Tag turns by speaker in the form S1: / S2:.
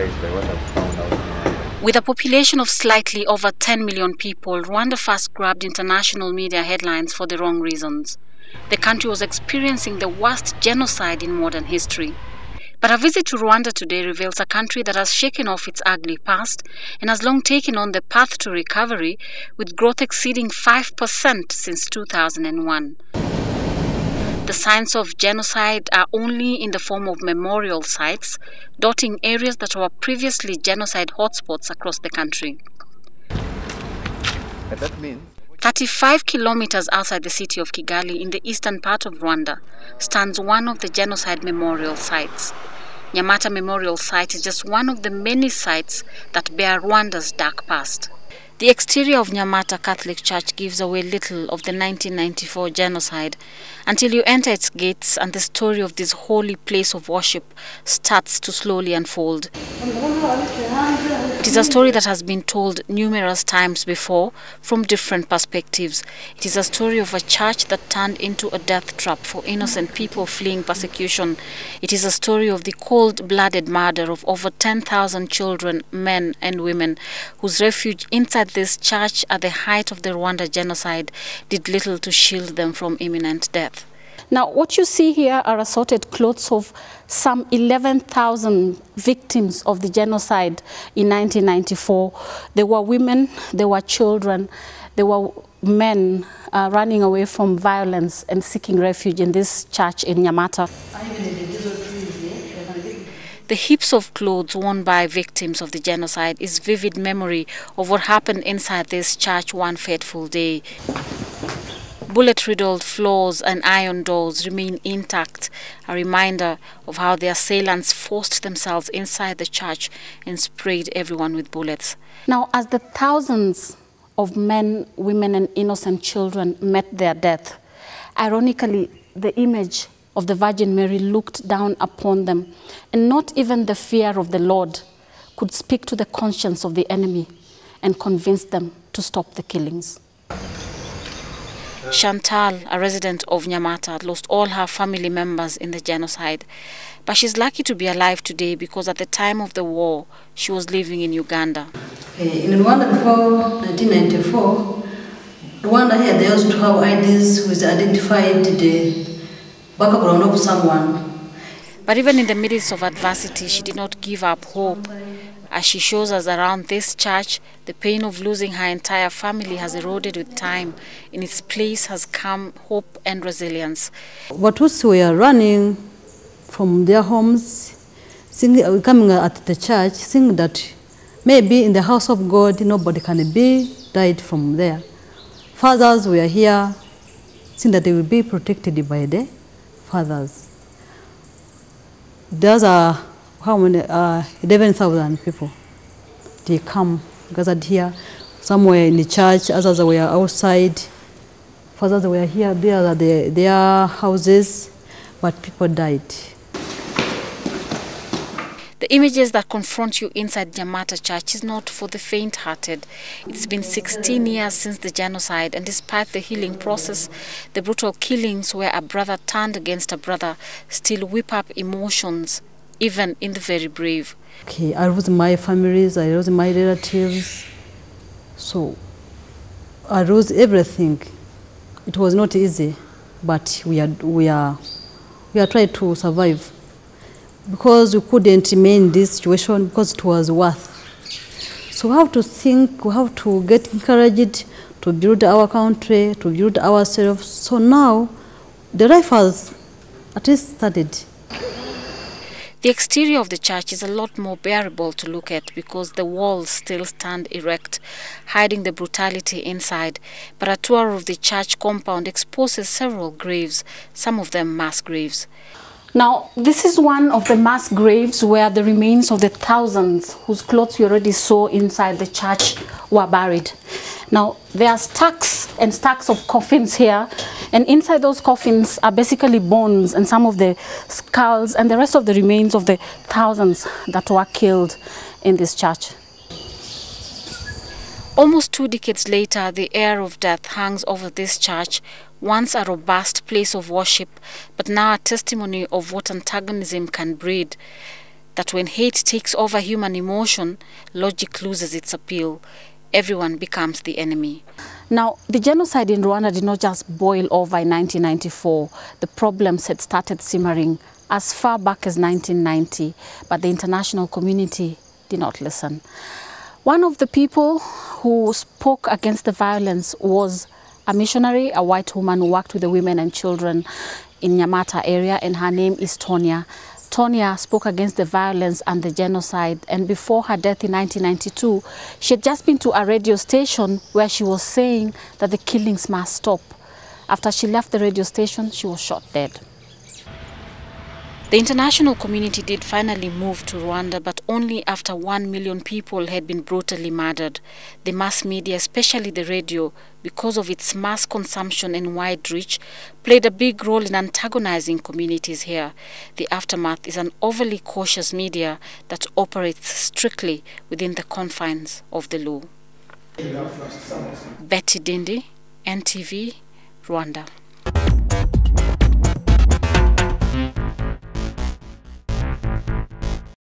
S1: surprised by what I've found out now.
S2: With a population of slightly over 10 million people, Rwanda first grabbed international media headlines for the wrong reasons. The country was experiencing the worst genocide in modern history. But a visit to Rwanda today reveals a country that has shaken off its ugly past and has long taken on the path to recovery, with growth exceeding 5% since 2001. The signs of genocide are only in the form of memorial sites, dotting areas that were previously genocide hotspots across the country.
S1: But that means
S2: 35 kilometers outside the city of Kigali, in the eastern part of Rwanda, stands one of the genocide memorial sites. Nyamata Memorial Site is just one of the many sites that bear Rwanda's dark past. The exterior of Nyamata Catholic Church gives away little of the 1994 genocide until you enter its gates and the story of this holy place of worship starts to slowly unfold. It is a story that has been told numerous times before from different perspectives. It is a story of a church that turned into a death trap for innocent people fleeing persecution. It is a story of the cold-blooded murder of over 10,000 children, men and women, whose refuge inside this church at the height of the Rwanda genocide did little to shield them from imminent death.
S3: Now, what you see here are assorted clothes of some 11,000 victims of the genocide in 1994. There were women, there were children, there were men running away from violence and seeking refuge in this church in Nyamata.
S2: The heaps of clothes worn by victims of the genocide is vivid memory of what happened inside this church one fateful day. Bullet-riddled floors and iron doors remain intact, a reminder of how the assailants forced themselves inside the church and sprayed everyone with bullets.
S3: Now, as the thousands of men, women and innocent children met their death, ironically, the image of the Virgin Mary looked down upon them, and not even the fear of the Lord could speak to the conscience of the enemy and convince them to stop the killings.
S2: Chantal, a resident of Nyamata, lost all her family members in the genocide. But she's lucky to be alive today because at the time of the war, she was living in Uganda.
S4: In Rwanda before 1994, Rwanda here, they used to have IDs which identified the background of someone.
S2: But even in the midst of adversity, she did not give up hope. As she shows us around this church, the pain of losing her entire family has eroded with time. In its place has come hope and resilience.
S4: Watusi were running from their homes, coming at the church, saying that maybe in the house of God, nobody can be died from there. Fathers were here, saying that they will be protected by the fathers. There's how many? 11,000 people. They come gathered here, somewhere in the church, others were outside. Fathers were here, there are their houses, but people died.
S2: The images that confront you inside Nyamata Church is not for the faint-hearted. It's been 16 years since the genocide, and despite the healing process, the brutal killings where a brother turned against a brother still whip up emotions, even in the very brave.
S4: Okay, I lost my families, I lost my relatives, so I lost everything. It was not easy, but we are trying to survive because we couldn't remain in this situation because it was worth. So we have to think, we have to get encouraged to build our country, to build ourselves. So now the life has at least started.
S2: The exterior of the church is a lot more bearable to look at because the walls still stand erect, hiding the brutality inside. But a tour of the church compound exposes several graves, some of them mass graves.
S3: Now, this is one of the mass graves where the remains of the thousands whose clothes you already saw inside the church were buried. Now, there are stacks and stacks of coffins here, and inside those coffins are basically bones and some of the skulls and the rest of the remains of the thousands that were killed in this church.
S2: Almost 2 decades later, the air of death hangs over this church, once a robust place of worship, but now a testimony of what antagonism can breed. that when hate takes over human emotion, logic loses its appeal. Everyone becomes the enemy.
S3: Now, the genocide in Rwanda did not just boil over in 1994. The problems had started simmering as far back as 1990, but the international community did not listen. One of the people who spoke against the violence was a missionary, a white woman who worked with the women and children in Nyamata area, and her name is Tonya. Tonya spoke against the violence and the genocide, and before her death in 1992, she had just been to a radio station where she was saying that the killings must stop. After she left the radio station, she was shot dead.
S2: The international community did finally move to Rwanda, but only after 1 million people had been brutally murdered. The mass media, especially the radio, because of its mass consumption and wide reach, played a big role in antagonizing communities here. The aftermath is an overly cautious media that operates strictly within the confines of the law. Betty Dindi, NTV, Rwanda.